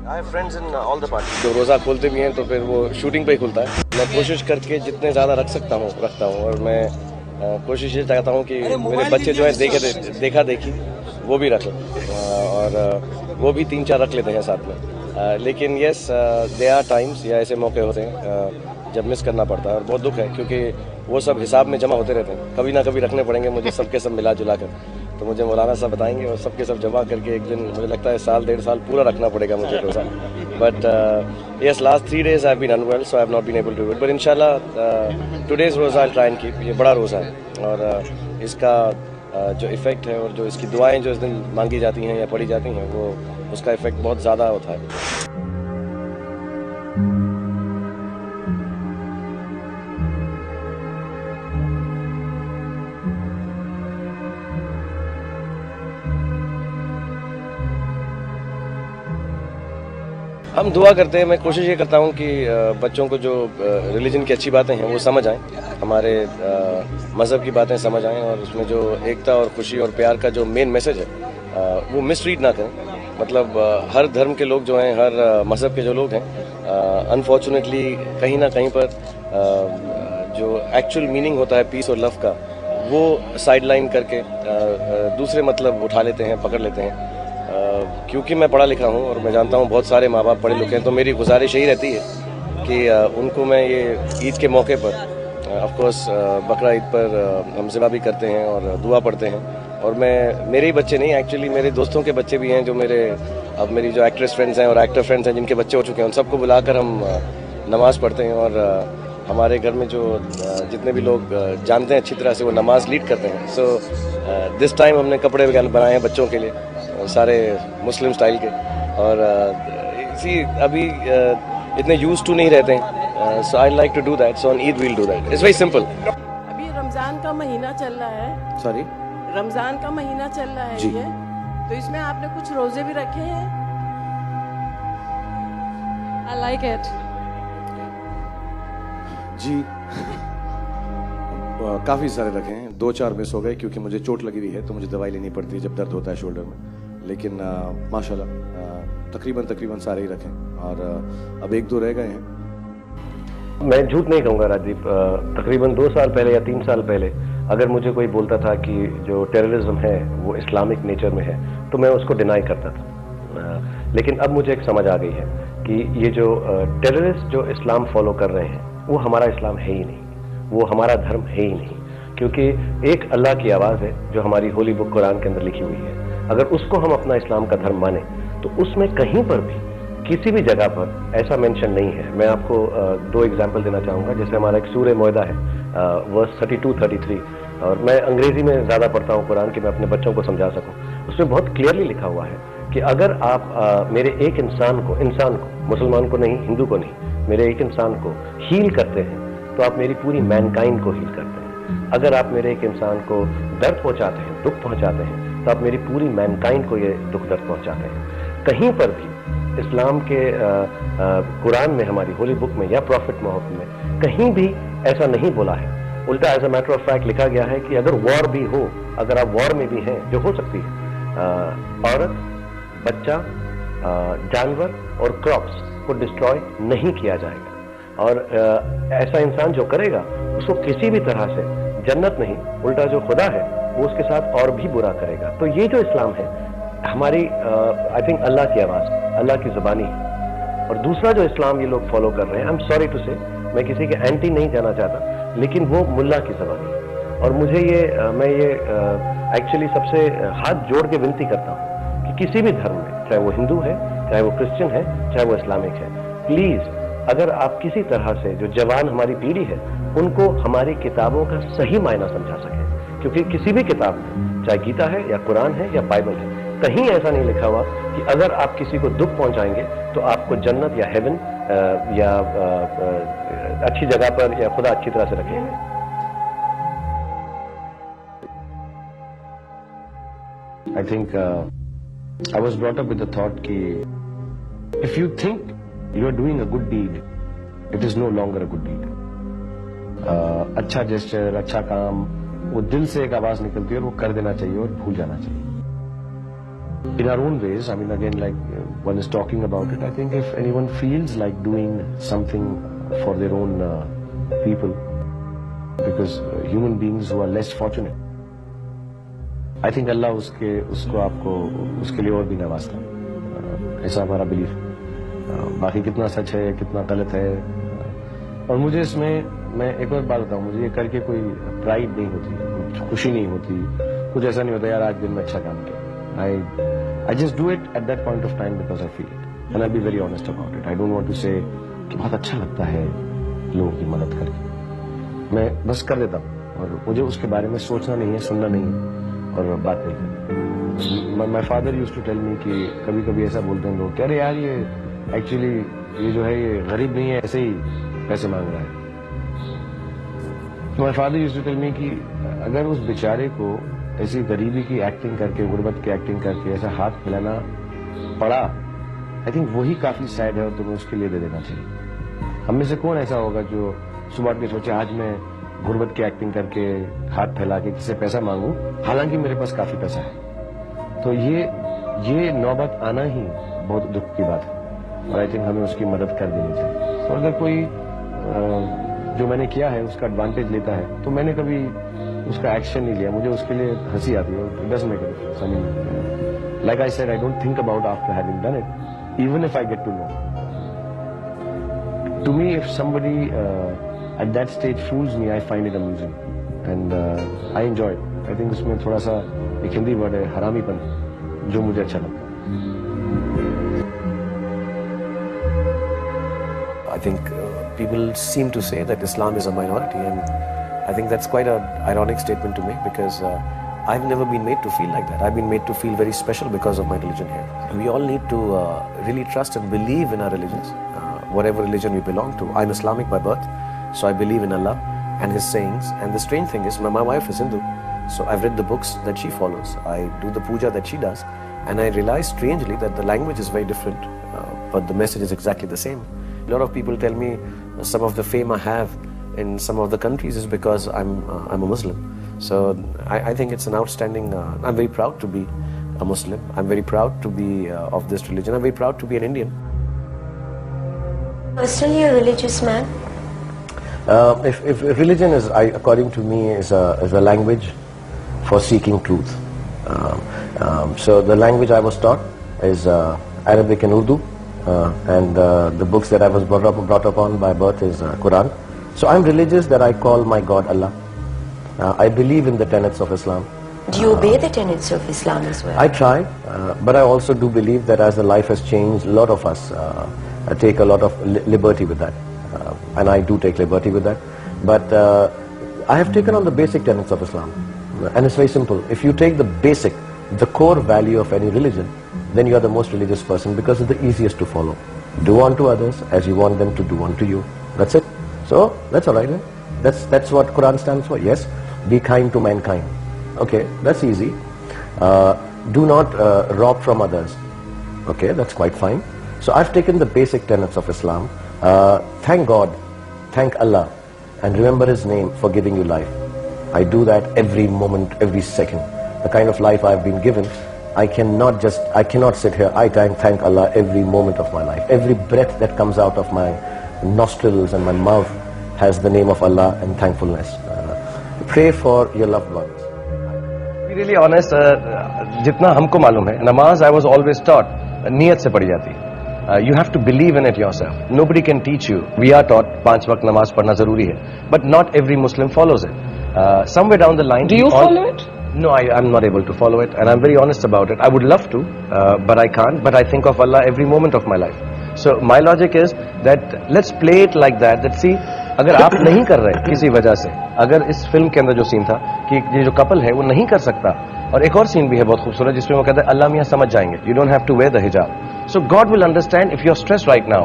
I have friends in all the parties. जो रोज़ा खोलते भी हैं तो फिर वो शूटिंग पे ही खुलता है। मैं कोशिश करके जितने ज़्यादा रखता हूँ और मैं कोशिश ये चाहता हूँ कि मेरे बच्चे जो है देखा देखी वो भी रख लें और वो भी 3-4 रख लेते हैं साथ में। लेकिन यस देयर आर टाइम्स या ऐसे मौके होते हैं जब मिस करना पड़ता है और बहुत दुख है क्योंकि वो सब हिसाब में जमा होते रहते हैं। कभी ना कभी रखने पड़ेंगे मुझे सबके सब मिला जुला कर। तो मुझे मौलाना साहब बताएंगे और सबके सब जमा करके एक दिन मुझे लगता है 1-1.5 साल पूरा रखना पड़ेगा मुझे रोज़ा। But yes, last 3 days I've been unwell, so I've not been able to do it. But inshallah today's रोज़ा I'll try and keep. ये बड़ा रोज़ा है और इसका जो इफ़ेक्ट है और जो इसकी दुआएं जो इस दिन मांगी जाती हैं या पढ़ी जाती हैं वो उसका इफ़ेक्ट बहुत ज़्यादा होता है। हम दुआ करते हैं। मैं कोशिश ये करता हूँ कि बच्चों को जो रिलीजन की अच्छी बातें हैं वो समझ आएँ, हमारे मज़हब की बातें समझ आएँ और उसमें जो एकता और खुशी और प्यार का जो मेन मैसेज है वो मिसरीड ना करें। मतलब हर धर्म के लोग जो हैं, हर मज़हब के जो लोग हैं, अनफॉर्चुनेटली कहीं ना कहीं पर जो एक्चुअल मीनिंग होता है पीस और लव का वो साइड लाइन करके दूसरे मतलब उठा लेते हैं, पकड़ लेते हैं। क्योंकि मैं पढ़ा लिखा हूँ और मैं जानता हूँ बहुत सारे माँ बाप पढ़े लिखे हैं, तो मेरी गुजारिश यही रहती है कि उनको मैं ये ईद के मौके पर ऑफ कोर्स बकरा ईद पर हम ज़िबा भी करते हैं और दुआ पढ़ते हैं। और मैं मेरे ही बच्चे नहीं, एक्चुअली मेरे दोस्तों के बच्चे भी हैं जो अब मेरी जो एक्ट्रेस फ्रेंड्स हैं और एक्टर फ्रेंड्स हैं जिनके बच्चे हो चुके हैं, उन सबको बुलाकर हम नमाज़ पढ़ते हैं। और हमारे घर में जो जितने भी लोग जानते हैं अच्छी तरह से वो नमाज लीड करते हैं। सो दिस टाइम हमने कपड़े वगैरह बनाए हैं बच्चों के लिए, सारे मुस्लिम स्टाइल के। और इसी अभी इतने यूज्ड टू नहीं रहते हैं, so I like to do that. So on Eid we'll do that. It's very simple. अभी रमजान का महीना चल रहा है। सॉरी, रमजान का महीना चल रहा है ये, तो इसमें आपने कुछ रोजे भी रखे हैं? I like it. जी काफ़ी सारे रखे हैं, 2-4 मिस हो गए क्योंकि मुझे चोट लगी हुई है तो मुझे दवाई लेनी पड़ती है जब दर्द होता है शोल्डर में। लेकिन माशाल्लाह तकरीबन सारे ही रखे और अब 1-2 रह गए हैं। मैं झूठ नहीं कहूँगा राजीव, तकरीबन 2 साल पहले या 3 साल पहले अगर मुझे कोई बोलता था कि जो टेररिज्म है वो इस्लामिक नेचर में है तो मैं उसको डिनाई करता था। लेकिन अब मुझे एक समझ आ गई है कि ये जो टेररिस्ट जो इस्लाम फॉलो कर रहे हैं वो हमारा इस्लाम है ही नहीं, वो हमारा धर्म है ही नहीं। क्योंकि एक अल्लाह की आवाज़ है जो हमारी होली बुक कुरान के अंदर लिखी हुई है। अगर उसको हम अपना इस्लाम का धर्म माने तो उसमें कहीं पर भी किसी भी जगह पर ऐसा मेंशन नहीं है। मैं आपको 2 एग्जाम्पल देना चाहूँगा। जैसे हमारा एक सूरह मोइदा है वर्स 32-33, और मैं अंग्रेजी में ज़्यादा पढ़ता हूँ कुरान कि मैं अपने बच्चों को समझा सकूँ। उसमें बहुत क्लियरली लिखा हुआ है कि अगर आप मेरे एक इंसान को, मुसलमान को नहीं, हिंदू को नहीं, मेरे एक इंसान को हील करते हैं तो आप मेरी पूरी मैनकाइंड को हील करते हैं। अगर आप मेरे एक इंसान को दर्द पहुंचाते हैं, दुख पहुंचाते हैं, तो आप मेरी पूरी मैनकाइंड को ये दुख दर्द पहुंचाते हैं। कहीं पर भी इस्लाम के कुरान में, हमारी होली बुक में या प्रॉफिट मोहम्मद में कहीं भी ऐसा नहीं बोला है। उल्टा as a matter of fact लिखा गया है कि अगर वॉर भी हो, अगर आप वॉर में भी हैं, जो हो सकती है, औरत, बच्चा, जानवर और क्रॉप्स को डिस्ट्रॉय नहीं किया जाएगा। और ऐसा इंसान जो करेगा उसको किसी भी तरह से जन्नत नहीं, उल्टा जो खुदा है वो उसके साथ और भी बुरा करेगा। तो ये जो इस्लाम है हमारी आई थिंक अल्लाह की आवाज़, अल्लाह की ज़ुबानी है। और दूसरा जो इस्लाम ये लोग फॉलो कर रहे हैं, आई एम सॉरी टू से, मैं किसी के एंटी नहीं जाना चाहता, लेकिन वो मुल्ला की ज़बानी है। और मुझे मैं ये एक्चुअली सबसे हाथ जोड़ के विनती करता हूँ कि किसी भी धर्म में, चाहे वो हिंदू है, चाहे वो क्रिश्चियन है, चाहे वो इस्लामिक है, प्लीज़ अगर आप किसी तरह से जो जवान हमारी पीढ़ी है उनको हमारी किताबों का सही मायना समझा सकें। क्योंकि किसी भी किताब में, चाहे गीता है या कुरान है या बाइबल है, कहीं ऐसा नहीं लिखा हुआ कि अगर आप किसी को दुख पहुंचाएंगे तो आपको जन्नत या हेवन या अच्छी जगह पर या खुदा अच्छी तरह से रखेंगे। I think I was brought up with the thought कि if you think you are doing a good deed, it is no longer a good deed. अच्छा जेस्चर, अच्छा काम, वो दिल से एक आवाज निकलती है और वो कर देना चाहिए और भूल जाना चाहिए। In our own ways, I mean again like one is talking about it. I think if anyone feels like doing something for their own people, because human beings who are less fortunate, I think Allah उसको आपको उसके लिए और भी नवाजता है, ऐसा हमारा belief. बाकी कितना सच है कितना गलत है, और मुझे इसमें मैं एक और बात बताऊं, मुझे ये करके कोई प्राइड नहीं होती, खुशी नहीं होती, कुछ ऐसा नहीं होता यार आज दिन में अच्छा काम किया। I just do it at that point of time because I feel it, and I'll be very honest about it. I don't want to say कि बहुत अच्छा लगता है लोगों की मदद करके, मैं बस कर देता हूँ और मुझे उसके बारे में सोचना नहीं है, सुनना नहीं है और बात नहीं करना। My father used to tell me कि कभी कभी ऐसा बोलते हैं लोग, अरे यार ये एक्चुअली ये जो है ये गरीब नहीं है, ऐसे ही पैसे मांग रहा है। My father used to tell me कि अगर उस बेचारे को ऐसी गरीबी की एक्टिंग करके, गुर्बत की एक्टिंग करके ऐसा हाथ फैलाना पड़ा, आई थिंक वही काफी सैड है और तुम्हें उसके लिए दे देना चाहिए। हम में से कौन ऐसा होगा जो सुबह उठ के सोचे आज मैं गुर्बत की एक्टिंग करके हाथ फैला के किसी पैसा मांगू, हालांकि मेरे पास काफी पैसा है। तो ये नौबत आना ही बहुत दुख की बात है और आई थिंक हमें उसकी मदद कर देनी चाहिए। और अगर कोई जो मैंने किया है उसका एडवांटेज लेता है तो मैंने कभी उसका एक्शन नहीं लिया, मुझे उसके लिए हंसी आती है। It doesn't make a difference. I mean, like I said, I don't think about after having done it, even if I get to know. To me, if somebody at that stage fools me, I find it amusing and I enjoy it. I think उसमें थोड़ा सा एक Hindi word है हरामीपन, जो मुझे अच्छा लगता है। I think people seem to say that Islam is a minority, and I think that's quite an ironic statement to make because I've never been made to feel like that. I've been made to feel very special because of my religion here. We all need to really trust and believe in our religions, whatever religion we belong to. I'm Islamic by birth, so I believe in Allah and His sayings. And the strange thing is, my wife is Hindu, so I've read the books that she follows. I do the puja that she does, and I realize strangely that the language is very different, but the message is exactly the same. A lot of people tell me some of the fame I have in some of the countries is because I'm a Muslim. So I think it's an outstanding. I'm very proud to be a Muslim. I'm very proud to be of this religion. I'm very proud to be an Indian. Personally, a religious man. If religion is, according to me, is a language for seeking truth. So the language I was taught is Arabic and Urdu. And the books that I was brought up on by birth is Quran. So I'm religious that I call my God Allah. I believe in the tenets of Islam. Do you obey the tenets of Islam as well? I try, but I also do believe that as the life has changed, a lot of us take a lot of liberty with that. And I do take liberty with that. But I have taken on the basic tenets of Islam. And it's very simple. If you take the core value of any religion, then you are the most religious person because it's the easiest to follow. Do unto others as you want them to do unto you. That's it. So that's all right. That's what Quran stands for. Yes, be kind to mankind. Okay, that's easy. Do not rob from others. Okay, that's quite fine. So I've taken the basic tenets of Islam. Thank God, thank Allah, and remember His name for giving you life. I do that every moment, every second. The kind of life I've been given, I cannot sit here. I thank Allah every moment of my life. Every breath that comes out of my nostrils and my mouth has the name of Allah and thankfulness. Pray for your loved ones. To be really honest, जितना हमको मालूम है, नमाज I was always taught नियत से पढ़ी जाती है. You have to believe in it yourself. Nobody can teach you. We are taught 5 वक्त नमाज पढ़ना जरूरी है, but not every Muslim follows it. Somewhere down the line, Do you follow it? No, I'm not able to follow it, and I'm very honest about it. I would love to, but I can't. But I think of Allah every moment of my life. So my logic is that let's play it like that. That see, अगर आप नहीं कर रहे किसी वजह से, अगर इस फिल्म के अंदर जो सीन था कि ये जो कपल है वो नहीं कर सकता, और एक और सीन भी है बहुत खूबसूरत जिसमें वो कहता है अल्लाह मियां समझ जाएंगे, you don't have to wear the hijab. So God will understand if you're stressed right now.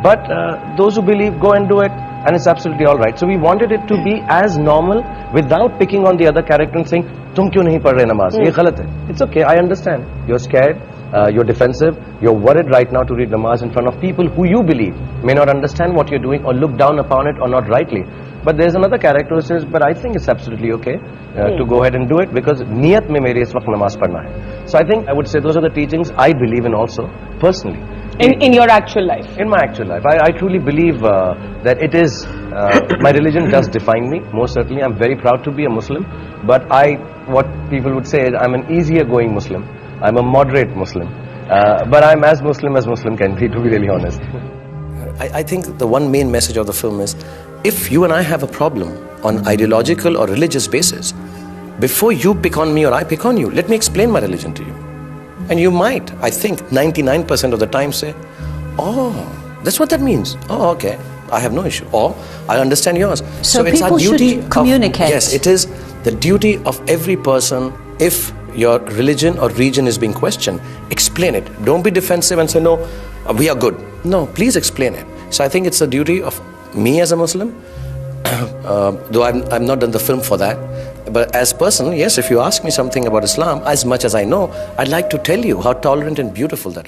But those who believe, go and do it, and it's absolutely all right. So we wanted it to be as normal without picking on the other character and saying, तुम क्यों नहीं पढ़ रहे नमाज? ये गलत है. It's okay, I understand. You're scared, you're defensive, you're worried right now to read namaz in front of people who you believe may not understand what you're doing or look down upon it or not rightly. But there's another character who says, but I think it's absolutely okay to go ahead and do it because niyat mein meri is waqt namaz padhna hai. So I think I would say those are the teachings I believe in also, personally. In your actual life? In my actual life. I truly believe that it is, my religion does define me, most certainly. I'm very proud to be a Muslim. But what people would say is I'm an easier going Muslim. I'm a moderate Muslim. But I'm as Muslim can be, to be really honest. I think the one main message of the film is, if you and I have a problem on ideological or religious basis, before you pick on me or I pick on you, let me explain my religion to you. And you might, I think, 99% of the time say, oh, that's what that means. Oh, okay, I have no issue. Or, I understand yours. So it's our people duty should communicate. Yes, it is the duty of every person. If your religion or region is being questioned, explain it. Don't be defensive and say, no, we are good. No, please explain it. So I think it's the duty of me as a Muslim, though I've not done the film for that. But as a person, yes, if you ask me something about Islam, as much as I know, I'd like to tell you how tolerant and beautiful that is.